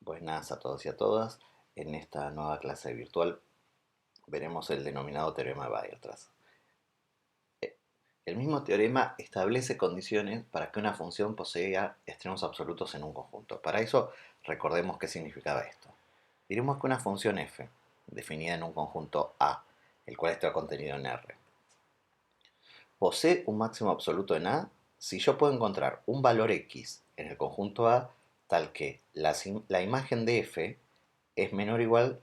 Buenas a todos y a todas. En esta nueva clase virtual veremos el denominado teorema de Weierstrass. El mismo teorema establece condiciones para que una función posea extremos absolutos en un conjunto. Para eso, recordemos qué significaba esto. Diremos que una función f, definida en un conjunto A, el cual está contenido en R, posee un máximo absoluto en A si yo puedo encontrar un valor x en el conjunto A tal que la imagen de f es menor o igual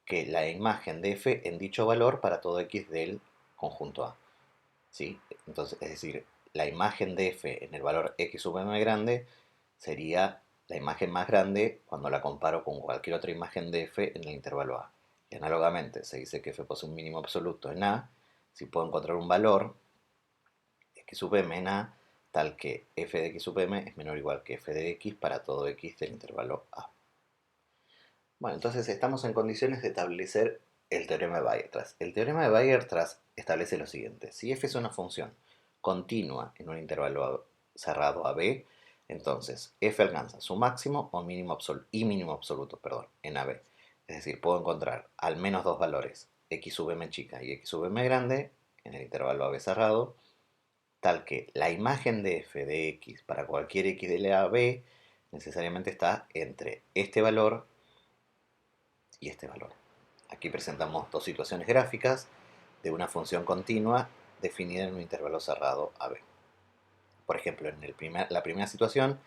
que la imagen de f en dicho valor para todo x del conjunto A. ¿Sí? Entonces, es decir, la imagen de f en el valor x sub m grande sería la imagen más grande cuando la comparo con cualquier otra imagen de f en el intervalo A. Y análogamente, se dice que f posee un mínimo absoluto en A si puedo encontrar un valor x sub m en A tal que f de x sub m es menor o igual que f de x para todo x del intervalo A. Bueno, entonces estamos en condiciones de establecer el teorema de Weierstrass. El teorema de Weierstrass establece lo siguiente. Si f es una función continua en un intervalo cerrado a b, entonces f alcanza su máximo o mínimo mínimo absoluto en a b. Es decir, puedo encontrar al menos dos valores, x sub m chica y x sub m grande, en el intervalo a b cerrado, tal que la imagen de f de x para cualquier x de la b necesariamente está entre este valor y este valor. Aquí presentamos dos situaciones gráficas de una función continua definida en un intervalo cerrado AB. Por ejemplo, en la primera situación,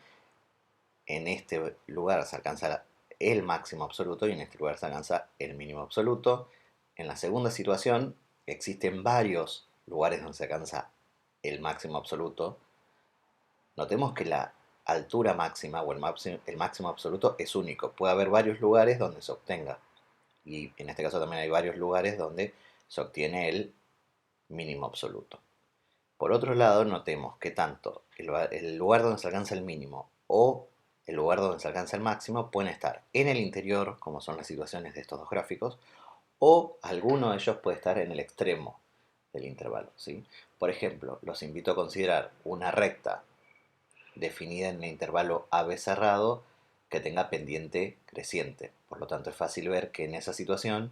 en este lugar se alcanza el máximo absoluto y en este lugar se alcanza el mínimo absoluto. En la segunda situación, existen varios lugares donde se alcanza el máximo absoluto. Notemos que la altura máxima o el máximo absoluto es único. Puede haber varios lugares donde se obtenga. Y en este caso también hay varios lugares donde se obtiene el mínimo absoluto. Por otro lado, notemos que tanto el lugar donde se alcanza el mínimo o el lugar donde se alcanza el máximo pueden estar en el interior, como son las situaciones de estos dos gráficos, o alguno de ellos puede estar en el extremo del intervalo, ¿sí? Por ejemplo, los invito a considerar una recta definida en el intervalo AB cerrado que tenga pendiente creciente. Por lo tanto, es fácil ver que en esa situación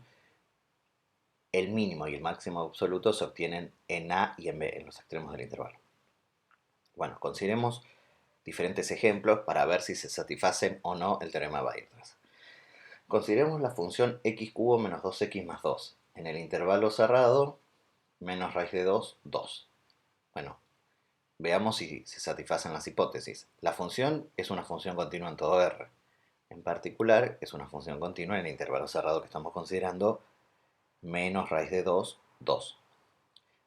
el mínimo y el máximo absoluto se obtienen en A y en B, en los extremos del intervalo. Bueno, consideremos diferentes ejemplos para ver si se satisfacen o no el teorema de Weierstrass. Consideremos la función x cubo menos 2x más 2. En el intervalo cerrado, menos raíz de 2, 2. Bueno, veamos si se satisfacen las hipótesis. La función es una función continua en todo R. En particular, es una función continua en el intervalo cerrado que estamos considerando, menos raíz de 2, 2.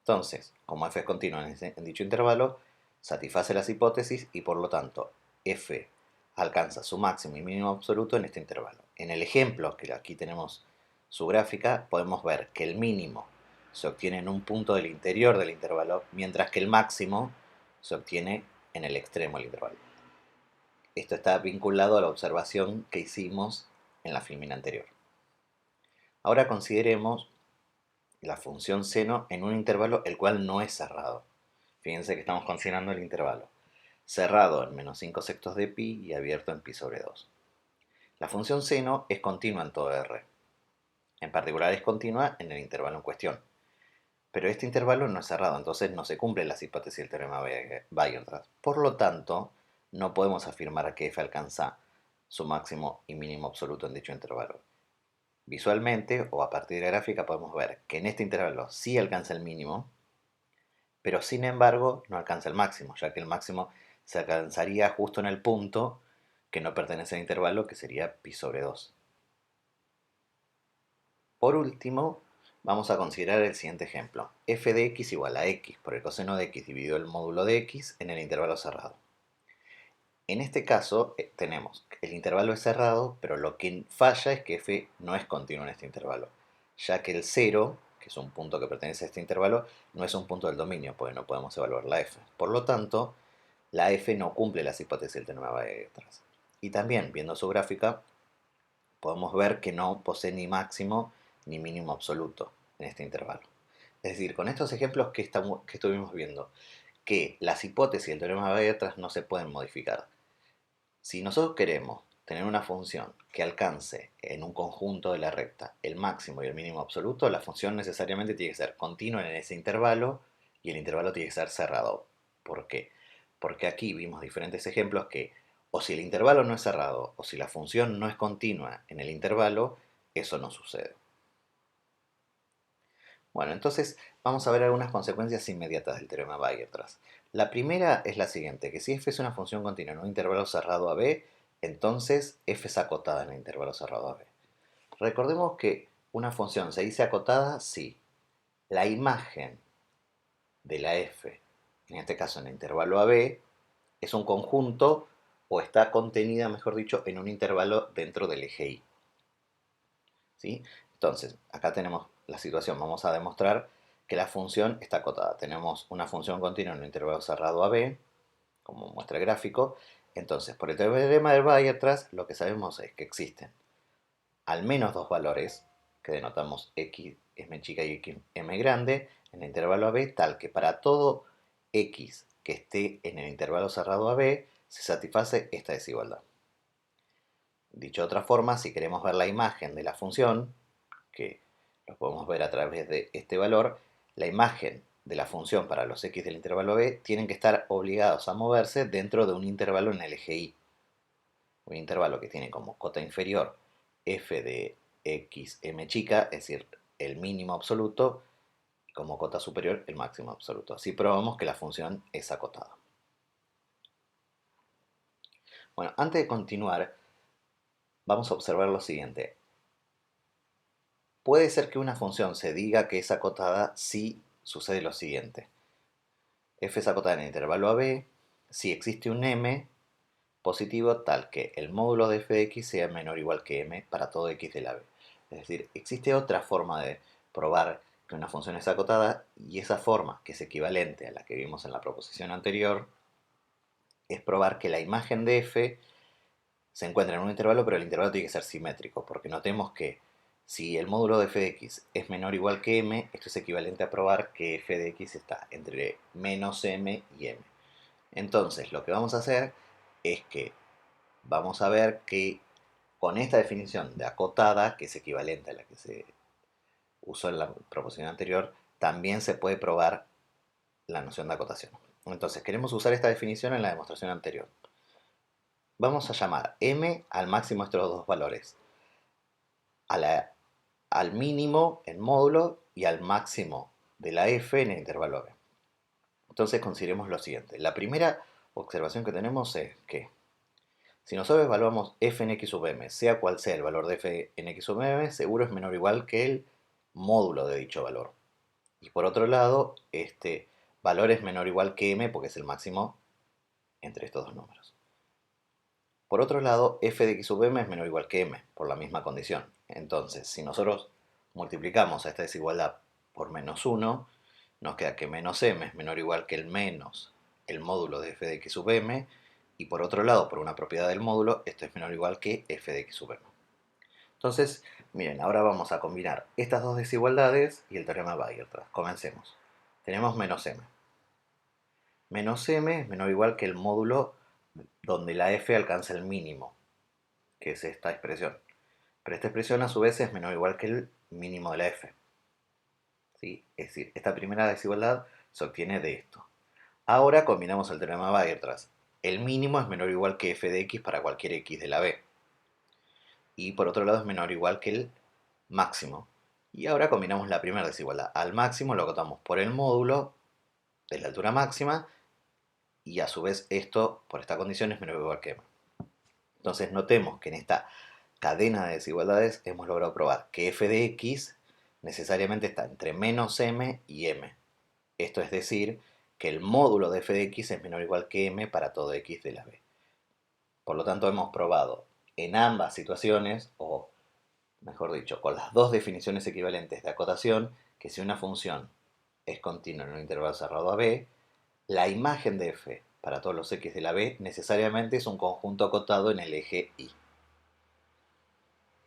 Entonces, como f es continua en dicho intervalo, satisface las hipótesis y por lo tanto f alcanza su máximo y mínimo absoluto en este intervalo. En el ejemplo, que aquí tenemos su gráfica, podemos ver que el mínimo se obtiene en un punto del interior del intervalo, mientras que el máximo se obtiene en el extremo del intervalo. Esto está vinculado a la observación que hicimos en la filmina anterior. Ahora consideremos la función seno en un intervalo el cual no es cerrado. Fíjense que estamos considerando el intervalo cerrado en menos 5 sextos de pi y abierto en pi sobre 2. La función seno es continua en todo R. En particular es continua en el intervalo en cuestión. Pero este intervalo no es cerrado, entonces no se cumplen las hipótesis del teorema de Weierstrass. Por lo tanto, no podemos afirmar que f alcanza su máximo y mínimo absoluto en dicho intervalo. Visualmente o a partir de la gráfica podemos ver que en este intervalo sí alcanza el mínimo, pero sin embargo no alcanza el máximo, ya que el máximo se alcanzaría justo en el punto que no pertenece al intervalo, que sería pi sobre 2. Por último, vamos a considerar el siguiente ejemplo. F de x igual a x por el coseno de x dividido el módulo de x en el intervalo cerrado. En este caso tenemos que el intervalo es cerrado, pero lo que falla es que f no es continuo en este intervalo, ya que el 0, que es un punto que pertenece a este intervalo, no es un punto del dominio, porque no podemos evaluar la f. Por lo tanto, la f no cumple las hipótesis del teorema de Weierstrass. Y también, viendo su gráfica, podemos ver que no posee ni máximo ni mínimo absoluto en este intervalo. Es decir, con estos ejemplos que estuvimos viendo, que las hipótesis del teorema de Weierstrass no se pueden modificar. Si nosotros queremos tener una función que alcance en un conjunto de la recta el máximo y el mínimo absoluto, la función necesariamente tiene que ser continua en ese intervalo y el intervalo tiene que ser cerrado. ¿Por qué? Porque aquí vimos diferentes ejemplos que o si el intervalo no es cerrado o si la función no es continua en el intervalo, eso no sucede. Bueno, entonces vamos a ver algunas consecuencias inmediatas del teorema Weierstrass. La primera es la siguiente, que si f es una función continua en un intervalo cerrado a b, entonces f es acotada en el intervalo cerrado a b. Recordemos que una función se dice acotada si la imagen de la f, en este caso en el intervalo a b, es un conjunto o está contenida, mejor dicho, en un intervalo dentro del eje y. ¿Sí? Entonces, acá tenemos la situación, vamos a demostrar que la función está acotada. Tenemos una función continua en un intervalo cerrado a b, como muestra el gráfico. Entonces, por el teorema del Weierstrass, lo que sabemos es que existen al menos dos valores, que denotamos x m chica y x m grande, en el intervalo a b, tal que para todo x que esté en el intervalo cerrado a b, se satisface esta desigualdad. Dicho de otra forma, si queremos ver la imagen de la función, que lo podemos ver a través de este valor, la imagen de la función para los x del intervalo b tienen que estar obligados a moverse dentro de un intervalo en el eje y. Un intervalo que tiene como cota inferior f de x m chica, es decir, el mínimo absoluto, y como cota superior el máximo absoluto. Así probamos que la función es acotada. Bueno, antes de continuar, vamos a observar lo siguiente. Puede ser que una función se diga que es acotada si sucede lo siguiente. F es acotada en el intervalo AB si existe un m positivo tal que el módulo de f de x sea menor o igual que m para todo x de la b. Es decir, existe otra forma de probar que una función es acotada y esa forma, que es equivalente a la que vimos en la proposición anterior, es probar que la imagen de f se encuentra en un intervalo, pero el intervalo tiene que ser simétrico, porque notemos que si el módulo de f de x es menor o igual que m, esto es equivalente a probar que f de x está entre menos m y m. Entonces, lo que vamos a hacer es que vamos a ver que con esta definición de acotada, que es equivalente a la que se usó en la proposición anterior, también se puede probar la noción de acotación. Entonces, queremos usar esta definición en la demostración anterior. Vamos a llamar m al máximo estos dos valores, al mínimo en módulo y al máximo de la f en el intervalo b. Entonces consideremos lo siguiente. La primera observación que tenemos es que si nosotros evaluamos f en x sub m, sea cual sea el valor de f en x sub m, seguro es menor o igual que el módulo de dicho valor. Y por otro lado, este valor es menor o igual que m porque es el máximo entre estos dos números. Por otro lado, f de x sub m es menor o igual que m, por la misma condición. Entonces, si nosotros multiplicamos a esta desigualdad por menos 1, nos queda que menos m es menor o igual que el menos el módulo de f de x sub m, y por otro lado, por una propiedad del módulo, esto es menor o igual que f de x sub m. Entonces, miren, ahora vamos a combinar estas dos desigualdades y el teorema Weierstrass. Comencemos. Tenemos menos m. Menos m es menor o igual que el módulo donde la f alcanza el mínimo, que es esta expresión. Pero esta expresión a su vez es menor o igual que el mínimo de la f. ¿Sí? Es decir, esta primera desigualdad se obtiene de esto. Ahora combinamos el teorema Weierstrass. El mínimo es menor o igual que f de x para cualquier x de la b. Y por otro lado es menor o igual que el máximo. Y ahora combinamos la primera desigualdad. Al máximo lo acotamos por el módulo de la altura máxima y a su vez esto, por esta condición, es menor o igual que m. Entonces notemos que en esta cadena de desigualdades hemos logrado probar que f de x necesariamente está entre menos m y m. Esto es decir, que el módulo de f de x es menor o igual que m para todo x de la b. Por lo tanto, hemos probado en ambas situaciones, o mejor dicho, con las dos definiciones equivalentes de acotación, que si una función es continua en un intervalo cerrado a b, la imagen de f para todos los x de la b necesariamente es un conjunto acotado en el eje y.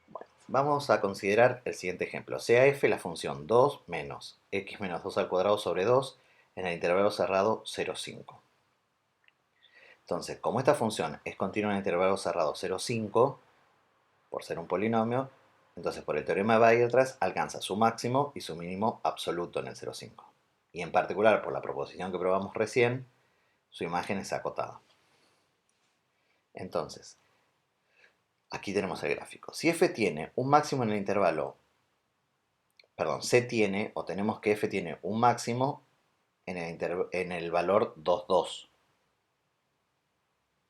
Bueno, vamos a considerar el siguiente ejemplo. Sea f la función 2 menos x menos 2 al cuadrado sobre 2 en el intervalo cerrado 0,5. Entonces, como esta función es continua en el intervalo cerrado 0,5, por ser un polinomio, entonces por el teorema de Weierstrass alcanza su máximo y su mínimo absoluto en el 0,5. Y en particular, por la proposición que probamos recién, su imagen es acotada. Entonces, aquí tenemos el gráfico. Si f tiene un máximo en el intervalo, perdón, c tiene, o tenemos que f tiene un máximo en el valor 2, 2,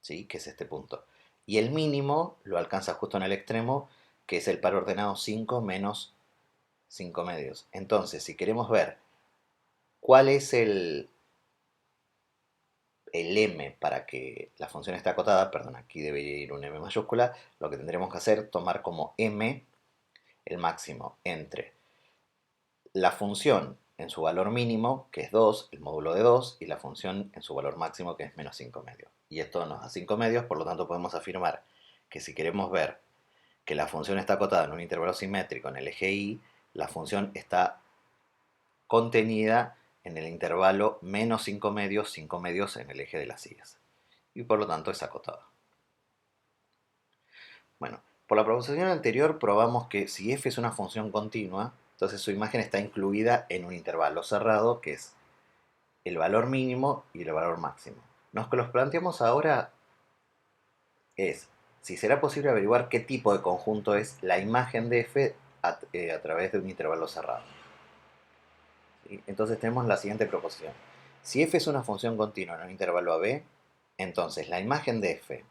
¿sí? Que es este punto. Y el mínimo lo alcanza justo en el extremo, que es el par ordenado 5 menos 5 medios. Entonces, si queremos ver cuál es el m para que la función esté acotada, perdón, aquí debería ir un m mayúscula, lo que tendremos que hacer es tomar como m el máximo entre la función en su valor mínimo, que es 2, el módulo de 2, y la función en su valor máximo, que es menos 5 medios. Y esto nos da 5 medios, por lo tanto podemos afirmar que si queremos ver que la función está acotada en un intervalo simétrico en el eje y, la función está contenida en el intervalo menos 5 medios en el eje de las sillas. Y por lo tanto es acotada. Bueno, por la proposición anterior probamos que si f es una función continua, entonces su imagen está incluida en un intervalo cerrado que es el valor mínimo y el valor máximo. Lo que nos planteamos ahora es si será posible averiguar qué tipo de conjunto es la imagen de f a través de un intervalo cerrado. ¿Sí? Entonces tenemos la siguiente proposición. Si f es una función continua en un intervalo AB, entonces la imagen de f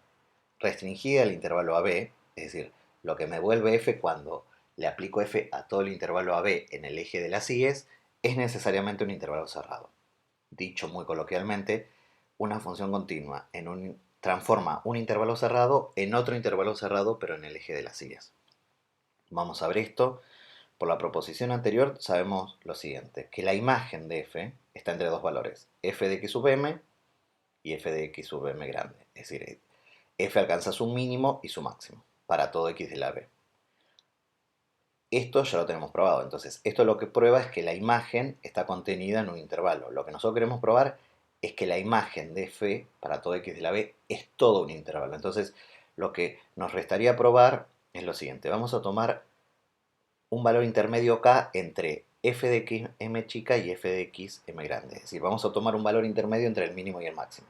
restringida al intervalo AB, es decir, lo que me vuelve f cuando le aplico f a todo el intervalo AB en el eje de las síes, es necesariamente un intervalo cerrado. Dicho muy coloquialmente, una función continua transforma un intervalo cerrado en otro intervalo cerrado, pero en el eje de las síes. Vamos a ver esto. Por la proposición anterior sabemos lo siguiente, que la imagen de f está entre dos valores, f de x sub m y f de x sub m grande. Es decir, f alcanza su mínimo y su máximo para todo x de la b. Esto ya lo tenemos probado, entonces esto lo que prueba es que la imagen está contenida en un intervalo. Lo que nosotros queremos probar es que la imagen de f para todo x de la b es todo un intervalo. Entonces lo que nos restaría probar es lo siguiente, vamos a tomar un valor intermedio k entre f de x m chica y f de x m grande. Es decir, vamos a tomar un valor intermedio entre el mínimo y el máximo.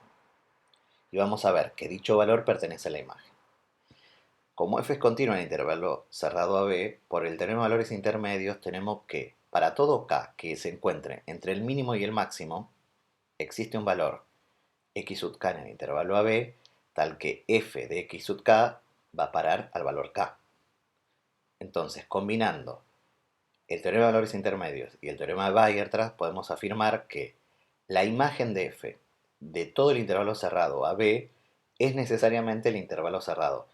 Y vamos a ver que dicho valor pertenece a la imagen. Como f es continua en el intervalo cerrado AB, por el teorema de valores intermedios tenemos que para todo k que se encuentre entre el mínimo y el máximo, existe un valor x sub k en el intervalo AB, tal que f de x sub k va a parar al valor k. Entonces, combinando el teorema de valores intermedios y el teorema de Weierstrass, podemos afirmar que la imagen de f de todo el intervalo cerrado AB es necesariamente el intervalo cerrado,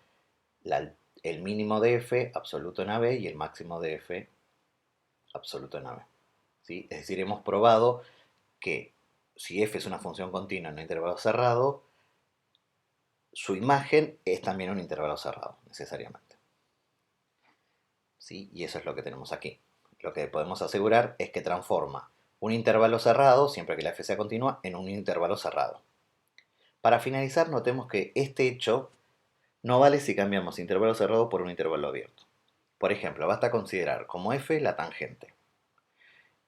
el mínimo de f absoluto en AB y el máximo de f absoluto en AB. ¿Sí? Es decir, hemos probado que si f es una función continua en un intervalo cerrado, su imagen es también un intervalo cerrado, necesariamente. ¿Sí? Y eso es lo que tenemos aquí. Lo que podemos asegurar es que transforma un intervalo cerrado, siempre que la f sea continua, en un intervalo cerrado. Para finalizar, notemos que este hecho no vale si cambiamos intervalo cerrado por un intervalo abierto. Por ejemplo, basta considerar como f la tangente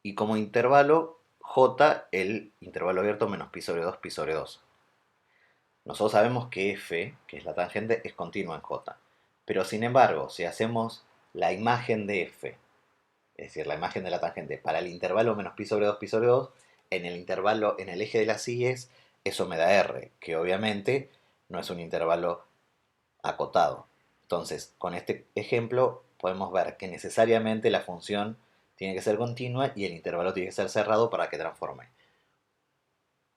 y como intervalo j el intervalo abierto menos pi sobre 2 pi sobre 2. Nosotros sabemos que f, que es la tangente, es continua en j. Pero sin embargo, si hacemos la imagen de f, es decir, la imagen de la tangente para el intervalo menos pi sobre 2 pi sobre 2, en el intervalo, en el eje de las síes, eso me da r, que obviamente no es un intervalo acotado. Entonces, con este ejemplo podemos ver que necesariamente la función tiene que ser continua y el intervalo tiene que ser cerrado para que transforme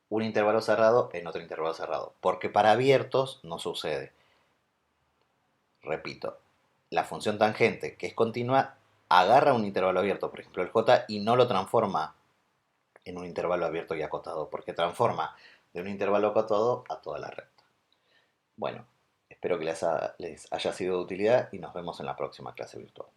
un intervalo cerrado en otro intervalo cerrado. Porque para abiertos no sucede. Repito, la función tangente, que es continua, agarra un intervalo abierto, por ejemplo el j, y no lo transforma en un intervalo abierto y acotado, porque transforma de un intervalo acotado a toda la recta. Bueno, espero que les haya sido de utilidad y nos vemos en la próxima clase virtual.